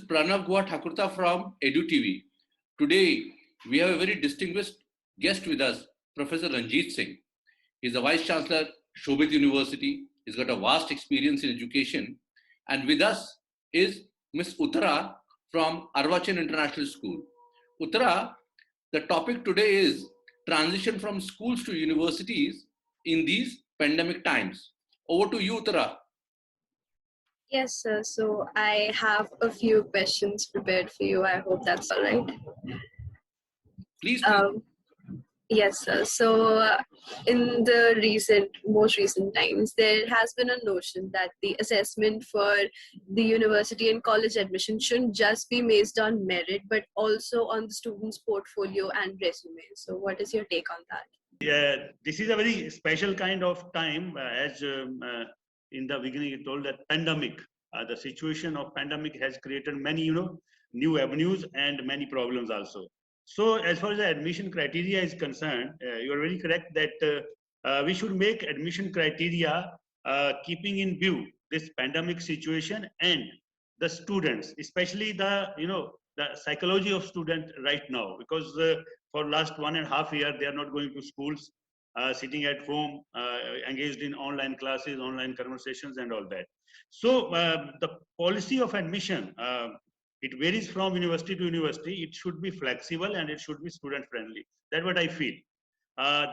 Pranav Gua Thakurta from EduTV. Today, we have a very distinguished guest with us, Professor Ranjit Singh. He's the Vice Chancellor, Shobit University. He's got a vast experience in education. And with us is Miss Uttara from Arvachan International School. Uttara, the topic today is transition from schools to universities in these pandemic times. Over to you, Uttara. Yes, sir. So I have a few questions prepared for you. I hope that's all right. Please. Yes, sir. So in the most recent times, there has been a notion that the assessment for the university and college admission shouldn't just be based on merit, but also on the student's portfolio and resume. So what is your take on that? Yeah, this is a very special kind of time, as in the beginning you told that pandemic. The situation of pandemic has created many, new avenues and many problems also. So as far as the admission criteria is concerned, you are very correct that we should make admission criteria keeping in view this pandemic situation and the students, especially the psychology of student right now, because for last 1.5 years they are not going to schools, sitting at home, engaged in online classes, online conversations and all that. So the policy of admission, it varies from university to university. It should be flexible and it should be student friendly. That's what I feel.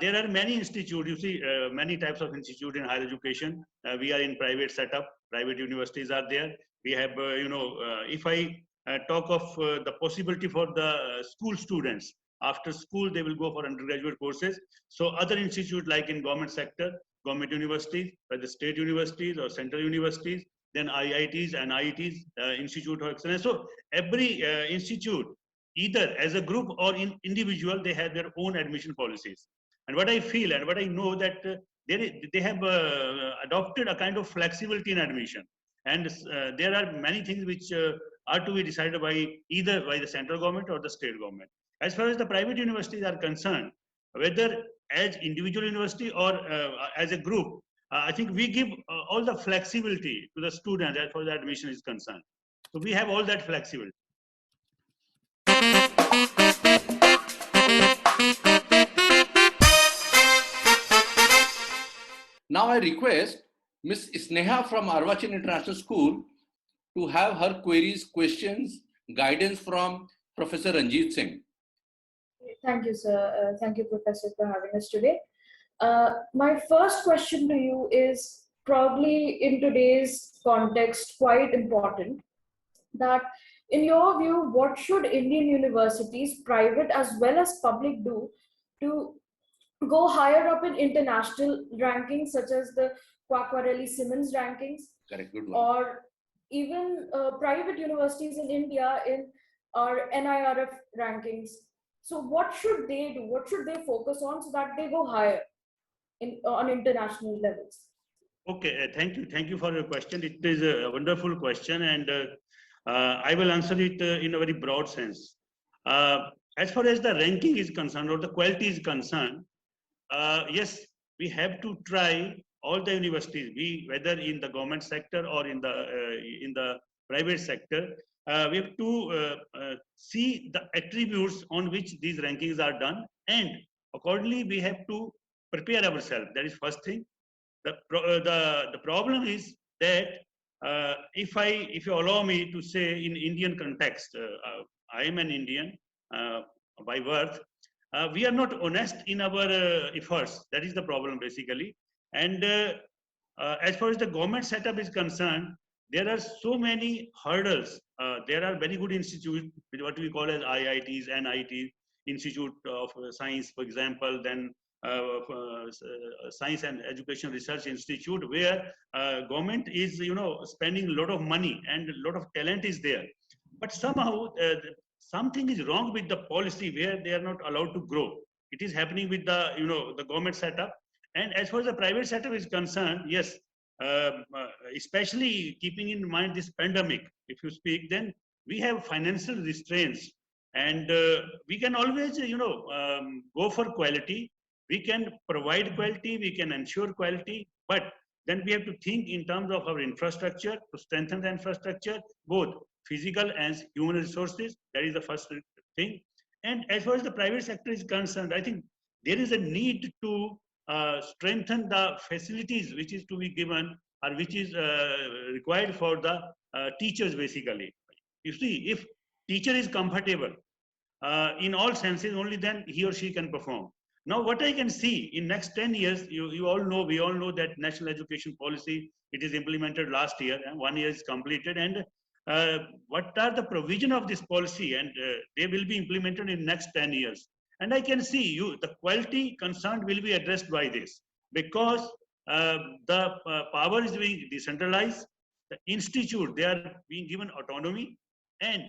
There are many institutes, you see, many types of institute in higher education. We are in private setup, private universities are there. We have, if I talk of the possibility for the school students, after school, they will go for undergraduate courses. So other institutes like in government sector, government universities, whether state universities or central universities, then IITs and IITs, Institute of Excellence. So every institute, either as a group or in individual, they have their own admission policies. And what I feel and what I know that they have adopted a kind of flexibility in admission. And there are many things which are to be decided by either by the central government or the state government. As far as the private universities are concerned, whether as individual university or as a group, I think we give all the flexibility to the student as far as the admission is concerned. So we have all that flexibility. Now I request Ms. Sneha from Arvachan International School to have her queries, questions, guidance from Professor Ranjit Singh. Thank you, sir. Thank you, Professor, for having us today. My first question to you is probably in today's context quite important. That, in your view, what should Indian universities, private as well as public, do to go higher up in international rankings, such as the Quacquarelli-Simmons rankings? Correct, good one. Or even private universities in India in our NIRF rankings? So what should they do? What should they focus on so that they go higher on international levels? Okay, thank you for your question. It is a wonderful question, and I will answer it in a very broad sense. As far as the ranking is concerned or the quality is concerned, yes, we have to try all the universities, whether in the government sector or in the private sector. We have to see the attributes on which these rankings are done, and accordingly we have to prepare ourselves. That is first thing. The problem is that if you allow me to say in Indian context, I am an Indian by birth. We are not honest in our efforts. That is the problem basically. And as far as the government setup is concerned, there are so many hurdles. There are very good institutes, what we call as IITs, NITs, Institute of Science, for example, then Science and Education Research Institute, where government is, spending a lot of money and a lot of talent is there. But somehow something is wrong with the policy where they are not allowed to grow. It is happening with the, the government setup. And as far as the private setup is concerned, yes, especially keeping in mind this pandemic, if you speak, then we have financial restraints, and we can always, go for quality. We can provide quality, we can ensure quality, but then we have to think in terms of our infrastructure, to strengthen the infrastructure, both physical and human resources. That is the first thing. And as far as the private sector is concerned, I think there is a need to strengthen the facilities which is to be given or which is required for the teachers basically. You see, if teacher is comfortable in all senses, only then he or she can perform. Now, what I can see in next 10 years, you all know, we all know that national education policy, it is implemented last year, and 1 year is completed. And what are the provision of this policy? And they will be implemented in next 10 years. And I can see the quality concern will be addressed by this, because the power is being decentralized. The institute, they are being given autonomy, and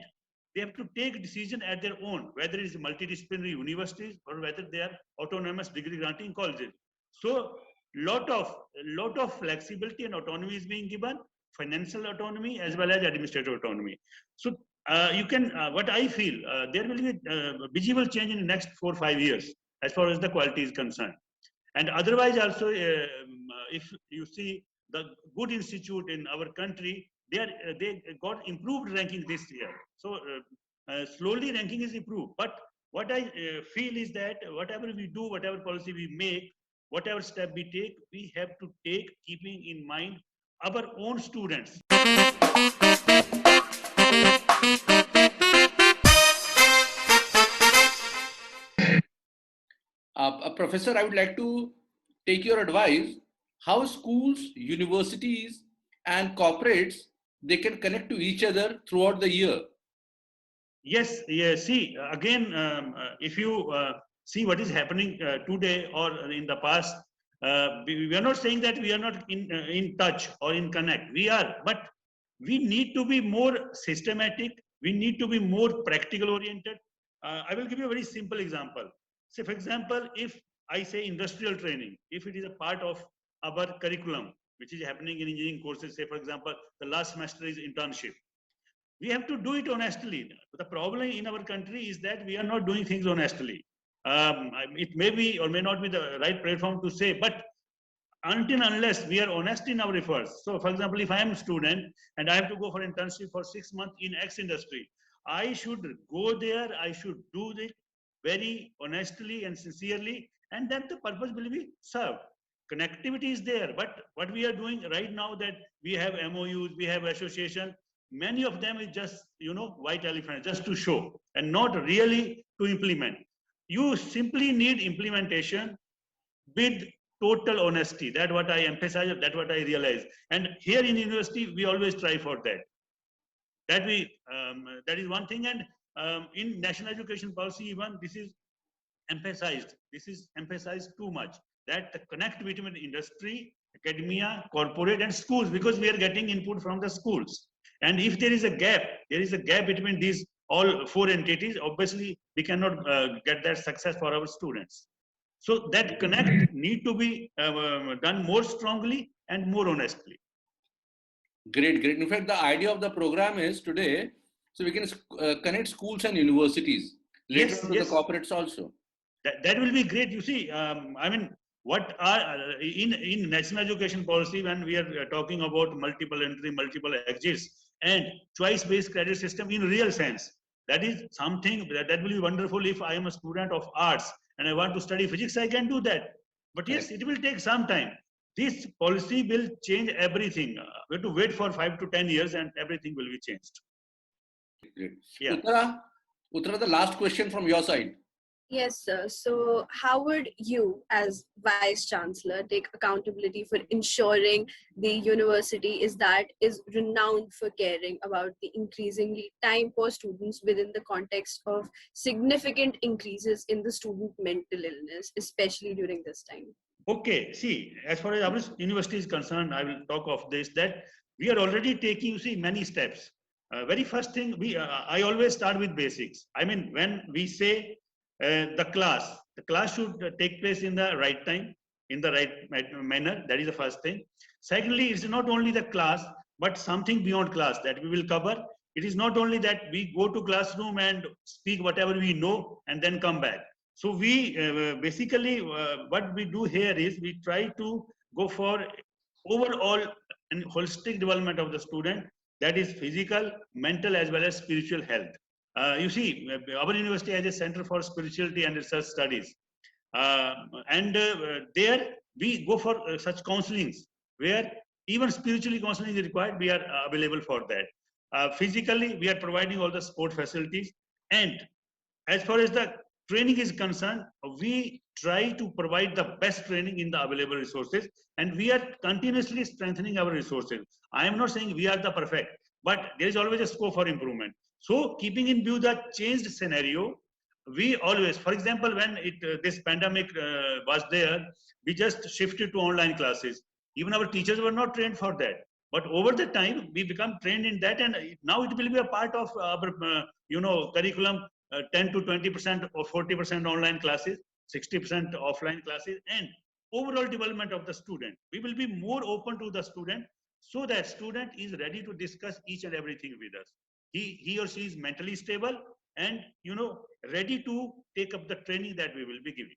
they have to take a decision at their own, whether it is multidisciplinary universities or whether they are autonomous degree granting colleges. So lot of flexibility and autonomy is being given, financial autonomy as well as administrative autonomy. So you can, what I feel, there will be visible change in the next 4 or 5 years as far as the quality is concerned. And otherwise also, if you see the good institute in our country, they got improved ranking this year. So slowly ranking is improved. But what I feel is that whatever we do, whatever policy we make, whatever step we take, we have to take keeping in mind our own students. Professor, I would like to take your advice how schools, universities, and corporates they can connect to each other throughout the year. Yes, yes. See, again, if you see what is happening today or in the past, we are not saying that we are not in touch or in connect. We are, but we need to be more systematic. We need to be more practical oriented. I will give you a very simple example. Say, for example, if I say industrial training, if it is a part of our curriculum, which is happening in engineering courses, say, for example, the last semester is internship. We have to do it honestly. The problem in our country is that we are not doing things honestly. It may be or may not be the right platform to say, but until unless we are honest in our efforts. So, for example, if I am a student and I have to go for internship for 6 months in X industry, I should go there, I should do it very honestly and sincerely, and then the purpose will be served. Connectivity is there, but what we are doing right now that we have MOUs, we have association, many of them is just, white elephant, just to show and not really to implement. You simply need implementation with total honesty. That's what I emphasize, that's what I realize. And here in university, we always try for that. That is one thing. And in national education policy, even this is emphasized. This is emphasized too much, that the connect between industry, academia, corporate, and schools, because we are getting input from the schools. And if there is a gap between these all 4 entities, obviously we cannot get that success for our students. So that connect need to be done more strongly and more honestly. Great. In fact, the idea of the program is today, so we can connect schools and universities later to the corporates also. That will be great. You see, I mean, what are in national education policy, when we are talking about multiple entry, multiple exits, and choice-based credit system in real sense, that is something that will be wonderful. If I am a student of arts and I want to study physics, I can do that. But yes, it will take some time. This policy will change everything. We have to wait for 5 to 10 years and everything will be changed. Great. Yeah. Uttara, the last question from your side. Yes, sir. So how would you, as Vice Chancellor, take accountability for ensuring the university is renowned for caring about the increasingly time poor students within the context of significant increases in the student mental illness, especially during this time? Okay, see, as far as our university is concerned, I will talk of this, that we are already taking, many steps. Very first thing, I always start with basics. I mean, when we say the class should take place in the right time, in the right manner. That is the first thing. Secondly, it's not only the class, but something beyond class that we will cover. It is not only that we go to classroom and speak whatever we know and then come back. So we basically, what we do here is we try to go for overall and holistic development of the student, that is physical, mental, as well as spiritual health. You see, our university has a Center for Spirituality and Research Studies. And there we go for such counselings where even spiritually counseling is required. We are available for that. Physically, we are providing all the sport facilities. And as far as the training is concerned, we try to provide the best training in the available resources, and we are continuously strengthening our resources. I am not saying we are the perfect, but there is always a scope for improvement. So, keeping in view the changed scenario, we always, for example, when this pandemic was there, we just shifted to online classes. Even our teachers were not trained for that. But over the time, we become trained in that, and now it will be a part of our, curriculum. 10 to 20% or 40% online classes, 60% offline classes, and overall development of the student. We will be more open to the student so that student is ready to discuss each and everything with us. He or she is mentally stable and ready to take up the training that we will be giving.